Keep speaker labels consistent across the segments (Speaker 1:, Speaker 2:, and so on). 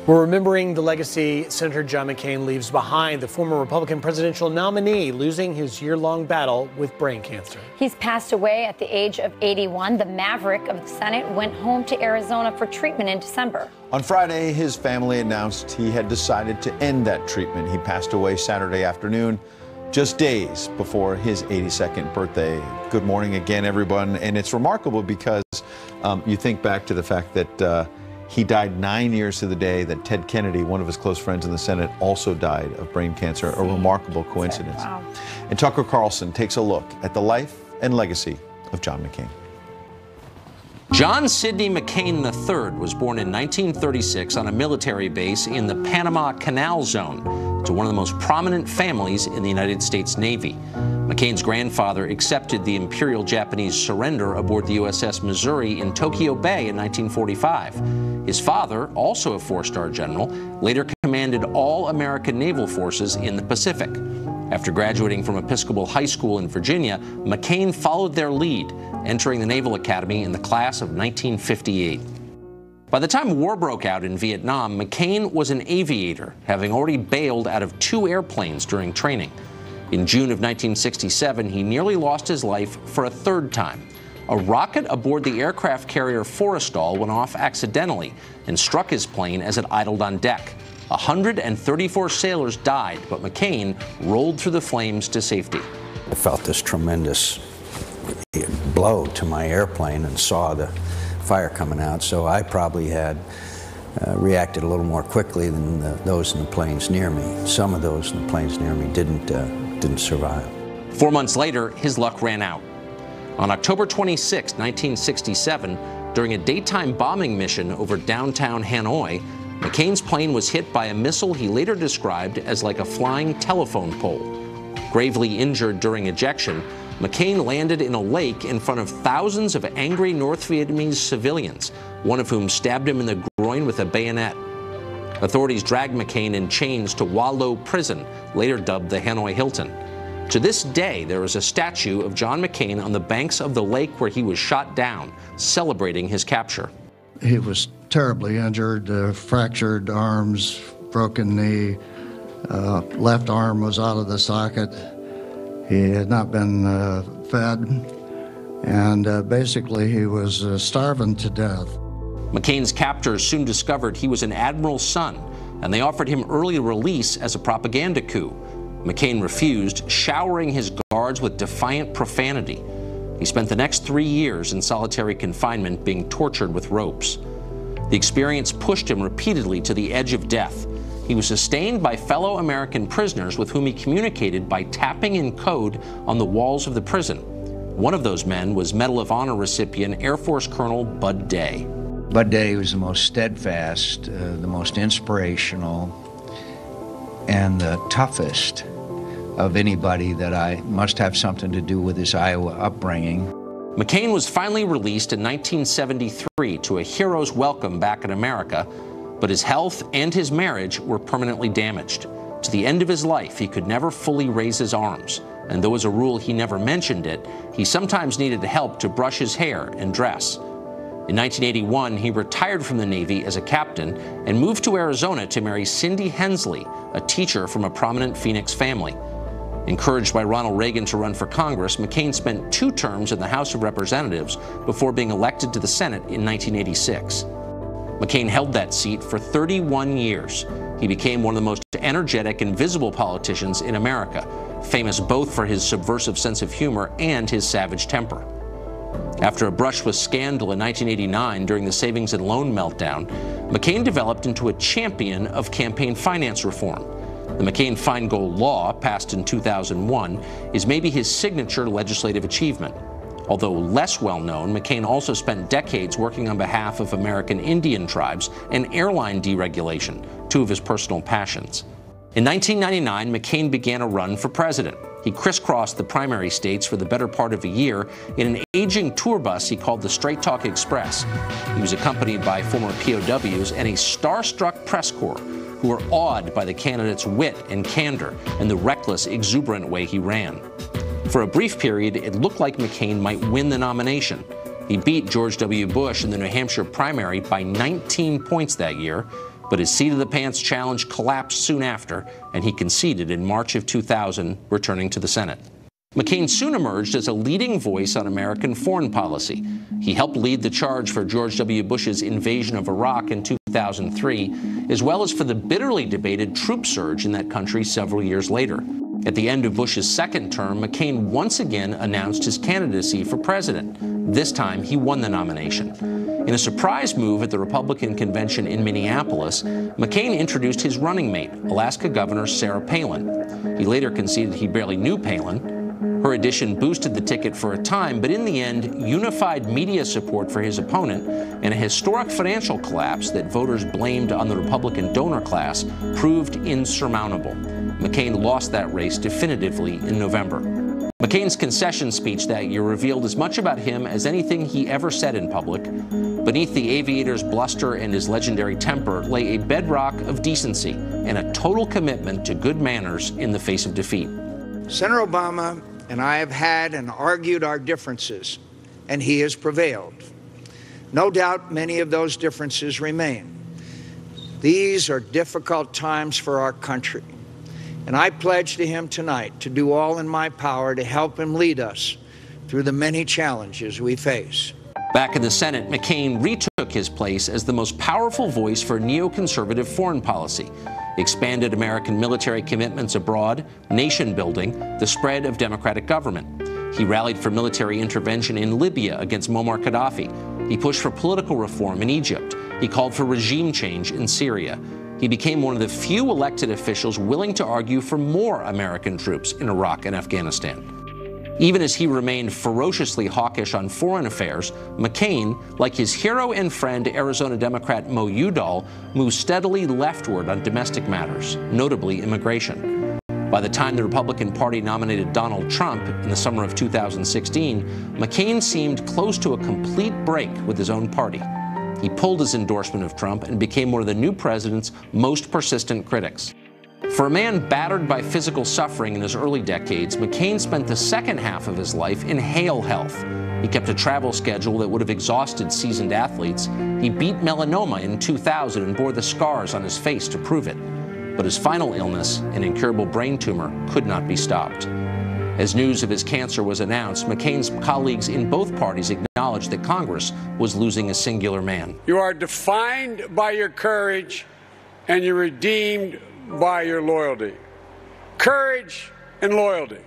Speaker 1: We're remembering the legacy Senator John McCain leaves behind, the former Republican presidential nominee losing his year-long battle with brain cancer.
Speaker 2: He's passed away at the age of 81. The maverick of the Senate went home to Arizona for treatment in December.
Speaker 3: On Friday, his family announced he had decided to end that treatment. He passed away Saturday afternoon, just days before his 82nd birthday. Good morning again, everyone. And it's remarkable because you think back to the fact that he died 9 years to the day that Ted Kennedy, one of his close friends in the Senate, also died of brain cancer. A remarkable coincidence.
Speaker 2: Wow.
Speaker 3: And Tucker Carlson takes a look at the life and legacy of John McCain.
Speaker 4: John Sidney McCain III was born in 1936 on a military base in the Panama Canal Zone to one of the most prominent families in the United States Navy. McCain's grandfather accepted the Imperial Japanese surrender aboard the USS Missouri in Tokyo Bay in 1945. His father, also a four-star general, later commanded all American naval forces in the Pacific. After graduating from Episcopal High School in Virginia, McCain followed their lead, entering the Naval Academy in the class of 1958. By the time war broke out in Vietnam, McCain was an aviator, having already bailed out of 2 airplanes during training. In June of 1967, he nearly lost his life for a 3rd time. A rocket aboard the aircraft carrier Forrestal went off accidentally and struck his plane as it idled on deck. 134 sailors died, but McCain rolled through the flames to safety.
Speaker 5: I felt this tremendous blow to my airplane and saw the fire coming out, so I probably had reacted a little more quickly than those in the planes near me. Some of those in the planes near me didn't survive.
Speaker 4: 4 months later, his luck ran out. On October 26, 1967, during a daytime bombing mission over downtown Hanoi, McCain's plane was hit by a missile he later described as like a flying telephone pole. Gravely injured during ejection, McCain landed in a lake in front of thousands of angry North Vietnamese civilians, one of whom stabbed him in the groin with a bayonet. Authorities dragged McCain in chains to Hoa Lo Prison, later dubbed the Hanoi Hilton. To this day, there is a statue of John McCain on the banks of the lake where he was shot down, celebrating his capture.
Speaker 6: He was terribly injured, fractured arms, broken knee, left arm was out of the socket. He had not been fed, and basically he was starving to death.
Speaker 4: McCain's captors soon discovered he was an admiral's son, and they offered him early release as a propaganda coup. McCain refused, showering his guards with defiant profanity. He spent the next 3 years in solitary confinement being tortured with ropes. The experience pushed him repeatedly to the edge of death. He was sustained by fellow American prisoners with whom he communicated by tapping in code on the walls of the prison. One of those men was Medal of Honor recipient Air Force Colonel Bud Day.
Speaker 7: Bud Day was the most steadfast, the most inspirational, and the toughest of anybody that I must have something to do with his Iowa upbringing.
Speaker 4: McCain was finally released in 1973 to a hero's welcome back in America, but his health and his marriage were permanently damaged. To the end of his life, he could never fully raise his arms, and though as a rule he never mentioned it, he sometimes needed help to brush his hair and dress. In 1981, he retired from the Navy as a captain and moved to Arizona to marry Cindy Hensley, a teacher from a prominent Phoenix family. Encouraged by Ronald Reagan to run for Congress, McCain spent 2 terms in the House of Representatives before being elected to the Senate in 1986. McCain held that seat for 31 years. He became one of the most energetic and visible politicians in America, famous both for his subversive sense of humor and his savage temper. After a brush with scandal in 1989 during the savings and loan meltdown, McCain developed into a champion of campaign finance reform. The McCain-Feingold Law, passed in 2001, is maybe his signature legislative achievement. Although less well-known, McCain also spent decades working on behalf of American Indian tribes and airline deregulation, 2 of his personal passions. In 1999, McCain began a run for president. He crisscrossed the primary states for the better part of a year in an aging tour bus he called the Straight Talk Express. He was accompanied by former POWs and a starstruck press corps who were awed by the candidate's wit and candor and the reckless, exuberant way he ran. For a brief period, it looked like McCain might win the nomination. He beat George W. Bush in the New Hampshire primary by 19 points that year, But his seat-of-the-pants challenge collapsed soon after, and he conceded in March of 2000, returning to the Senate. McCain soon emerged as a leading voice on American foreign policy. He helped lead the charge for George W. Bush's invasion of Iraq in 2003, as well as for the bitterly debated troop surge in that country several years later. At the end of Bush's second term, McCain once again announced his candidacy for president. This time, he won the nomination. In a surprise move at the Republican convention in Minneapolis, McCain introduced his running mate, Alaska Governor Sarah Palin. He later conceded he barely knew Palin. Her addition boosted the ticket for a time, but in the end, unified media support for his opponent and a historic financial collapse that voters blamed on the Republican donor class proved insurmountable. McCain lost that race definitively in November. McCain's concession speech that year revealed as much about him as anything he ever said in public. Beneath the aviator's bluster and his legendary temper lay a bedrock of decency and a total commitment to good manners in the face of defeat.
Speaker 7: Senator Obama and I have had and argued our differences, and he has prevailed. No doubt many of those differences remain. These are difficult times for our country, and I pledge to him tonight to do all in my power to help him lead us through the many challenges we face.
Speaker 4: Back in the Senate, McCain retook his place as the most powerful voice for neoconservative foreign policy, expanded American military commitments abroad, nation building, the spread of democratic government. He rallied for military intervention in Libya against Muammar Gaddafi. He pushed for political reform in Egypt. He called for regime change in Syria. He became one of the few elected officials willing to argue for more American troops in Iraq and Afghanistan. Even as he remained ferociously hawkish on foreign affairs, McCain, like his hero and friend Arizona Democrat Mo Udall, moved steadily leftward on domestic matters, notably immigration. By the time the Republican Party nominated Donald Trump in the summer of 2016, McCain seemed close to a complete break with his own party. He pulled his endorsement of Trump and became one of the new president's most persistent critics. For a man battered by physical suffering in his early decades, McCain spent the second half of his life in hale health. He kept a travel schedule that would have exhausted seasoned athletes. He beat melanoma in 2000 and bore the scars on his face to prove it. But his final illness, an incurable brain tumor, could not be stopped. As news of his cancer was announced, McCain's colleagues in both parties acknowledged that Congress was losing a singular man.
Speaker 8: You are defined by your courage, and you're redeemed by your loyalty. Courage and loyalty.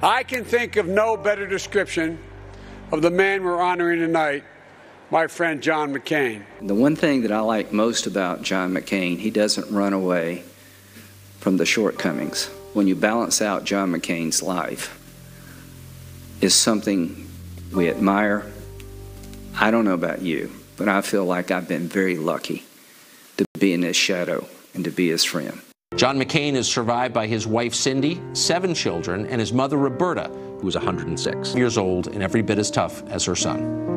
Speaker 8: I can think of no better description of the man we're honoring tonight, my friend John McCain.
Speaker 9: The one thing that I like most about John McCain, he doesn't run away from the shortcomings. When you balance out John McCain's life, is something we admire. I don't know about you, but I feel like I've been very lucky to be in his shadow and to be his friend.
Speaker 4: John McCain is survived by his wife Cindy, 7 children, and his mother Roberta, who is 106 years old and every bit as tough as her son.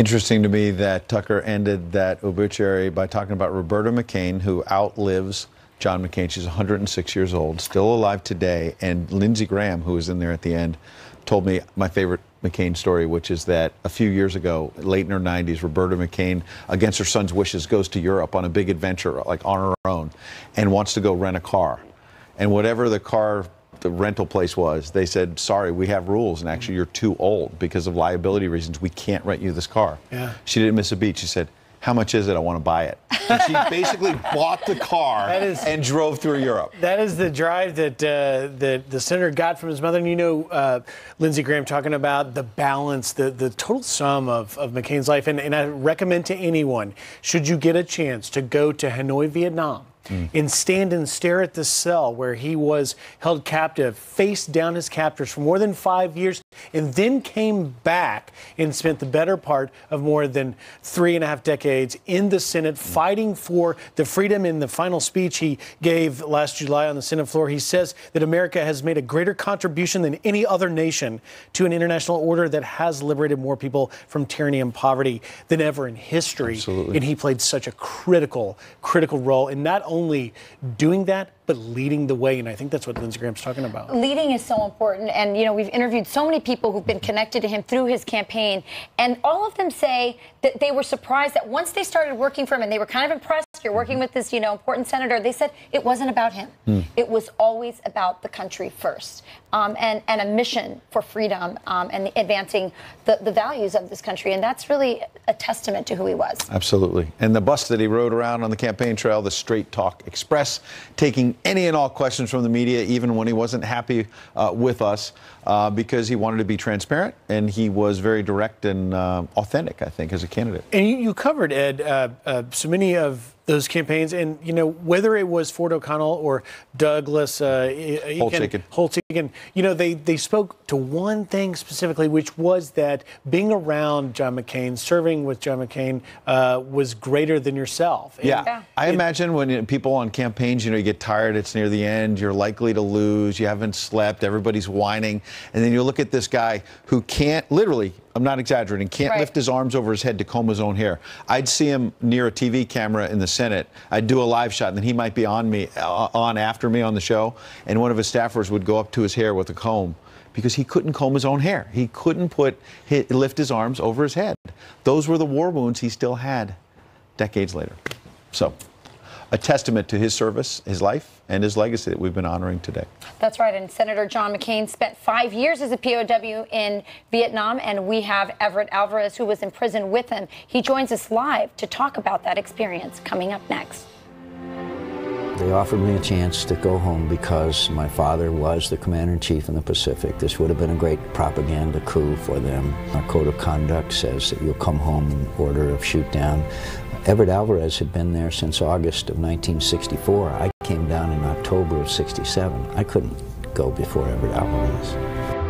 Speaker 3: Interesting to me that Tucker ended that obituary by talking about Roberta McCain, who outlives John McCain. She's 106 years old, still alive today. And Lindsey Graham, who was in there at the end, told me my favorite McCain story, which is that a few years ago, late in her 90s, Roberta McCain, against her son's wishes, goes to Europe on a big adventure, like on her own, and wants to go rent a car. And whatever the rental place was, they said, sorry, we have rules, and actually you're too old because of liability reasons. We can't rent you this car. Yeah. She didn't miss a beat. She said, how much is it? I want to buy it. And she basically bought the car and drove through Europe.
Speaker 1: That is the drive that the senator got from his mother. And you know, Lindsey Graham talking about the balance, the total sum of McCain's life. And I recommend to anyone, should you get a chance to go to Hanoi, Vietnam, and stand and stare at the cell where he was held captive, faced down his captors for more than 5 years, and then came back and spent the better part of more than 3.5 decades in the Senate fighting for the freedom. In the final speech he gave last July on the Senate floor, he says that America has made a greater contribution than any other nation to an international order that has liberated more people from tyranny and poverty than ever in history. Absolutely. And he played such a critical role in not only doing that, but leading the way. And I think that's what Lindsey Graham's talking about.
Speaker 2: Leading is so important. And, you know, we've interviewed so many people who've been connected to him through his campaign. And all of them say that they were surprised that once they started working for him and they were kind of impressed, you're working with this, you know, important senator, they said it wasn't about him. It was always about the country first, and a mission for freedom, and advancing the values of this country. And that's really a testament to who he was.
Speaker 3: Absolutely. And the bus that he rode around on the campaign trail, the Straight Talk Express, taking any and all questions from the media, even when he wasn't happy with us, because he wanted to be transparent, and he was very direct and authentic, I think, as a candidate.
Speaker 1: And you covered, Ed, so many of those campaigns, and you know, whether it was Ford O'Connell or Douglas Holtz-Eakin, you know, they spoke to one thing specifically, which was that being around John McCain, serving with John McCain, was greater than yourself.
Speaker 3: And I imagine when people on campaigns, you know, you get tired, it's near the end, you're likely to lose, you haven't slept, everybody's whining, and then you look at this guy who can't, literally, I'm not exaggerating, can't lift his arms over his head to comb his own hair. I'd see him near a TV camera in the Senate. I'd do a live shot, and then he might be on after me on the show, and one of his staffers would go up to his hair with a comb because he couldn't comb his own hair. He couldn't lift his arms over his head. Those were the war wounds he still had decades later. So, a testament to his service, his life, and his legacy that we've been honoring today.
Speaker 2: That's right. And Senator John McCain spent 5 years as a POW in Vietnam, and we have Everett Alvarez, who was in prison with him. He joins us live to talk about that experience, coming up next.
Speaker 5: They offered me a chance to go home because my father was the commander-in-chief in the Pacific. This would have been a great propaganda coup for them. Our code of conduct says that you'll come home in order of shoot down. Everett Alvarez had been there since August of 1964. I came down in October of '67. I couldn't go before Everett Alvarez.